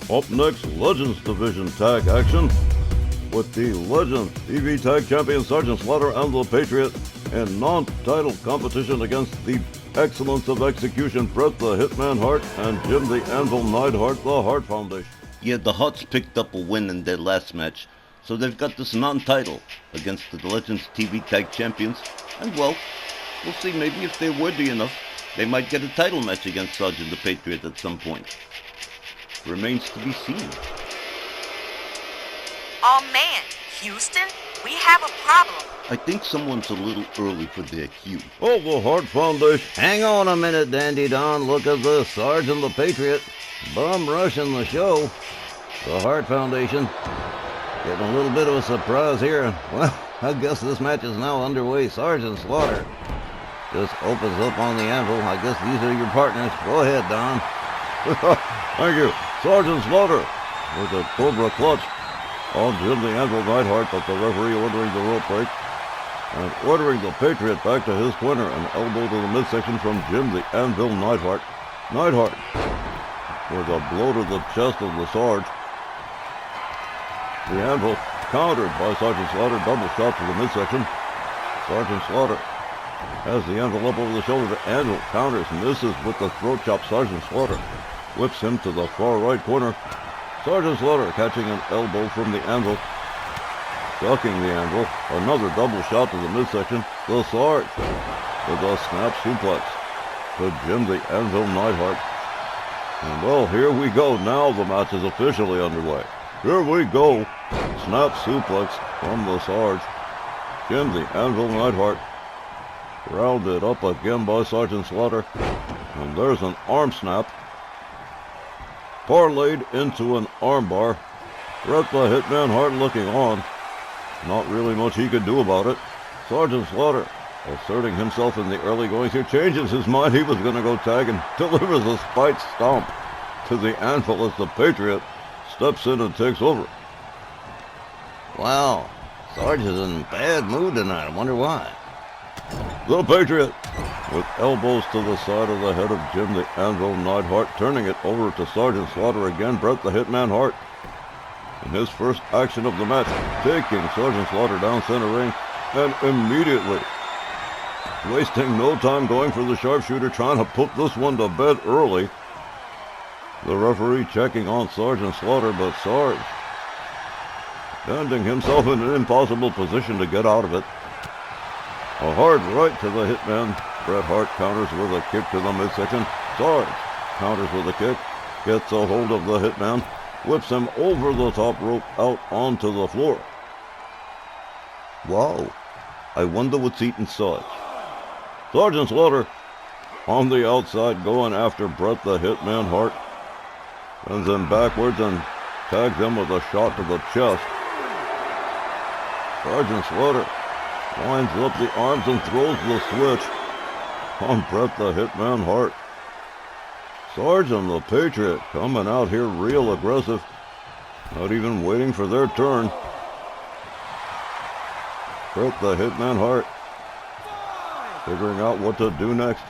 Up next, Legends Division Tag action with the Legends TV Tag Champion Sergeant Slaughter and the Patriot in non-title competition against the Excellence of Execution Bret the Hitman Hart and Jim the Anvil Neidhart, the Hart Foundation. Yeah, the Harts picked up a win in their last match, so they've got this non-title against the Legends TV Tag Champions, and well, we'll see, maybe if they're worthy enough, they might get a title match against Sergeant the Patriot at some point. Remains to be seen. Oh man, Houston, we have a problem. I think someone's a little early for their cue. Oh, the Hart Foundation. Hang on a minute, Dandy Don. Look at this. Sergeant the Patriot. Bum rushing the show. The Hart Foundation. Getting a little bit of a surprise here. Well, I guess this match is now underway. Sergeant Slaughter just opens up on the anvil. I guess these are your partners. Go ahead, Don. Thank you. Sergeant Slaughter with a Cobra clutch on Jim the Anvil Neidhart, but the referee ordering the rope break and ordering the Patriot back to his corner. An elbow to the midsection from Jim the Anvil Neidhart. Neidhart with a blow to the chest of the Sarge. The Anvil countered by Sergeant Slaughter. Double shot to the midsection. Sergeant Slaughter has the Anvil up over the shoulder. The Anvil counters, misses with the throat chop. Sergeant Slaughter whips him to the far right corner. Sergeant Slaughter catching an elbow from the Anvil. Ducking the Anvil. Another double shot to the midsection. The Sarge with a snap suplex to Jim the Anvil Neidhart. And well, here we go. Now the match is officially underway. Here we go. Snap suplex from the Sarge. Jim the Anvil Neidhart rounded up again by Sergeant Slaughter. And there's an arm snap. Parlayed into an armbar. Bret the Hitman Hart looking on. Not really much he could do about it. Sergeant Slaughter asserting himself in the early goings here. Changes his mind. He was going to go tag and delivers a spike stomp to the Anvil as the Patriot steps in and takes over. Wow, Sarge is in bad mood tonight. I wonder why. The Patriot with elbows to the side of the head of Jim the Anvil Neidhart, turning it over to Sergeant Slaughter again. Bret the Hitman Hart in his first action of the match, taking Sergeant Slaughter down center ring and immediately wasting no time going for the sharpshooter, trying to put this one to bed early. The referee checking on Sergeant Slaughter, but Sarge finding himself in an impossible position to get out of it. A hard right to the Hitman. Bret Hart counters with a kick to the midsection. Sarge counters with a kick. Gets a hold of the Hitman. Whips him over the top rope out onto the floor. Wow, I wonder what's eating Sarge. Sergeant Slaughter on the outside going after Bret the Hitman Hart. Sends him backwards and tags him with a shot to the chest. Sergeant Slaughter winds up the arms and throws the switch on Bret the Hitman Hart. Sarge and the Patriot coming out here real aggressive, not even waiting for their turn. Bret the Hitman Hart figuring out what to do next.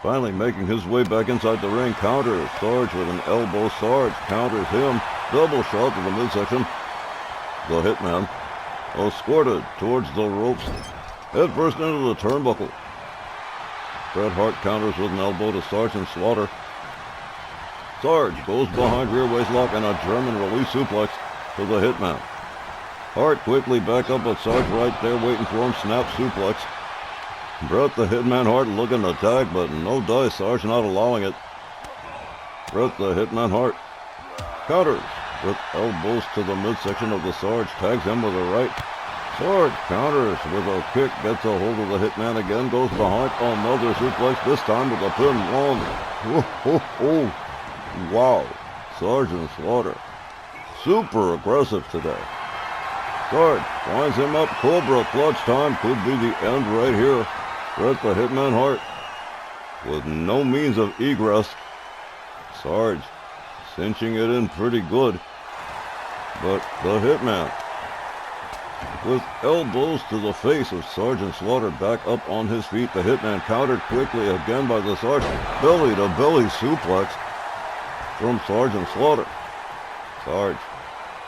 Finally making his way back inside the ring. Counters Sarge with an elbow. Sarge counters him. Double shot to the midsection. The Hitman escorted towards the ropes, head first into the turnbuckle. Bret Hart counters with an elbow to Sergeant Slaughter. Sarge goes behind rear waist lock and a German release suplex to the Hitman. Hart quickly back up, but Sarge right there waiting for him. Snap suplex. Bret the Hitman Hart looking to tag, but no dice. Sarge not allowing it. Bret the Hitman Hart counters with elbows to the midsection of the Sarge. Tags him with a right. Sarge counters with a kick. Gets a hold of the Hitman again. Goes behind. Another suplex. This time with a pin. One. Wow. Sergeant Slaughter super aggressive today. Sarge winds him up. Cobra clutch time. Could be the end right here. Bret the Hitman Hart with no means of egress. Sarge cinching it in pretty good. But the Hitman with elbows to the face of Sergeant Slaughter back up on his feet. The Hitman countered quickly again by the Sarge. Belly to belly suplex from Sergeant Slaughter. Sarge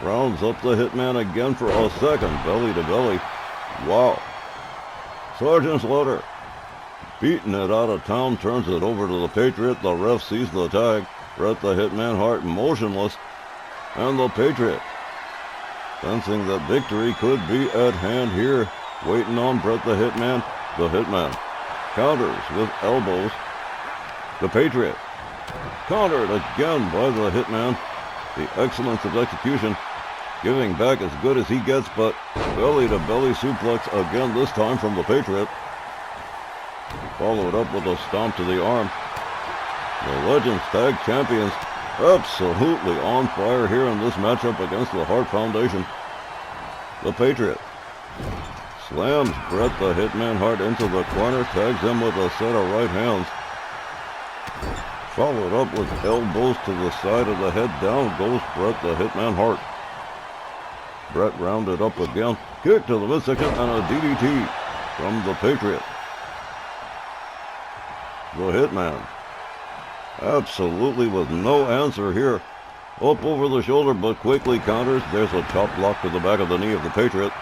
rounds up the Hitman again for a second, belly to belly. Wow. Sarge and Slaughter beating it out of town, turns it over to the Patriot. The ref sees the tag. Bret the Hitman Hart motionless. And the Patriot, sensing that victory could be at hand here, waiting on Bret the Hitman. The Hitman counters with elbows. The Patriot countered again by the Hitman. The excellence of execution, giving back as good as he gets, but belly-to-belly suplex again, this time from the Patriot. Followed up with a stomp to the arm. The Legends Tag Champions absolutely on fire here in this matchup against the Hart Foundation. The Patriot slams Bret the Hitman Hart into the corner, tags him with a set of right hands. Followed up with elbows to the side of the head. Down goes Bret the Hitman Hart. Bret rounded up again. Kick to the midsection and a DDT from the Patriot. The Hitman absolutely with no answer here. Up over the shoulder, but quickly counters. There's a chop block to the back of the knee of the Patriot.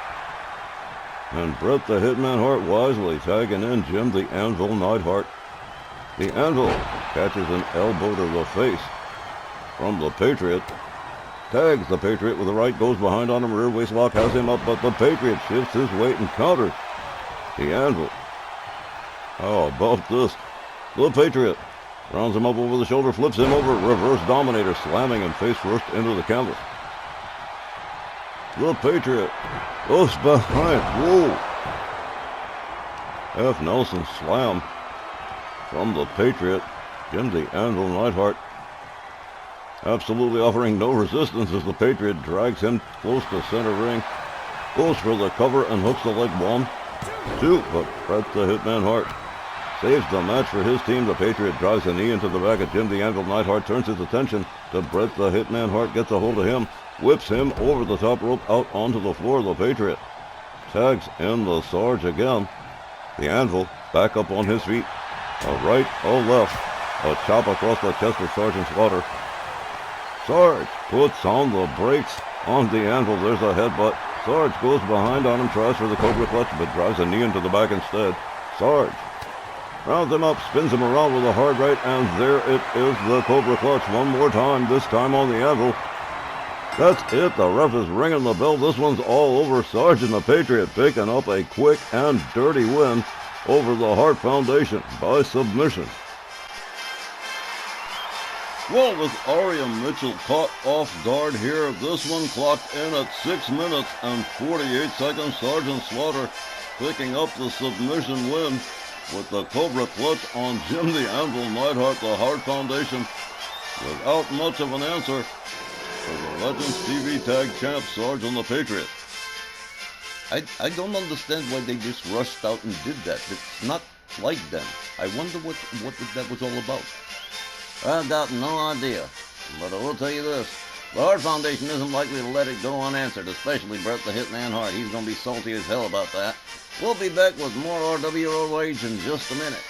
And Bret the Hitman Hart wisely tagging in Jim the Anvil Neidhart. The Anvil catches an elbow to the face from the Patriot. Tags the Patriot with the right, goes behind on him, rear waist lock, has him up, but the Patriot shifts his weight and counters. The Anvil. How about this? The Patriot rounds him up over the shoulder, flips him over, reverse dominator, slamming him face first into the canvas. The Patriot goes behind. Whoa! F. Nelson slam from the Patriot. Jim the Anvil Neidhart absolutely offering no resistance as the Patriot drags him close to center ring. Goes for the cover and hooks the leg. 1, 2, but Bret the Hitman Hart saves the match for his team. The Patriot drives a knee into the back of Jim the Anvil Neidhart, turns his attention to Bret the Hitman Hart, gets a hold of him, whips him over the top rope out onto the floor. The Patriot tags in the Sarge again. The Anvil back up on his feet. A right, a left, a chop across the chest for Sergeant Slaughter. Sarge puts on the brakes on the Anvil. There's a headbutt. Sarge goes behind on him, tries for the Cobra Clutch, but drives a knee into the back instead. Sarge rounds him up, spins him around with a hard right, and there it is, the Cobra Clutch. One more time, this time on the Anvil. That's it. The ref is ringing the bell. This one's all over. Sarge and the Patriot picking up a quick and dirty win over the Hart Foundation by submission. Well, with Aria Mitchell caught off guard here, this one clocked in at 6 minutes and 48 seconds. Sergeant Slaughter picking up the submission win with the Cobra Clutch on Jim the Anvil Neidhart. The Hart Foundation without much of an answer for the Legends TV Tag Champ Sarge and the Patriot. I don't understand why they just rushed out and did that. It's not like them. I wonder what that was all about. I've got no idea, but I will tell you this. The Hart Foundation isn't likely to let it go unanswered, especially Bret the Hitman Hart. He's going to be salty as hell about that. We'll be back with more RWOH in just a minute.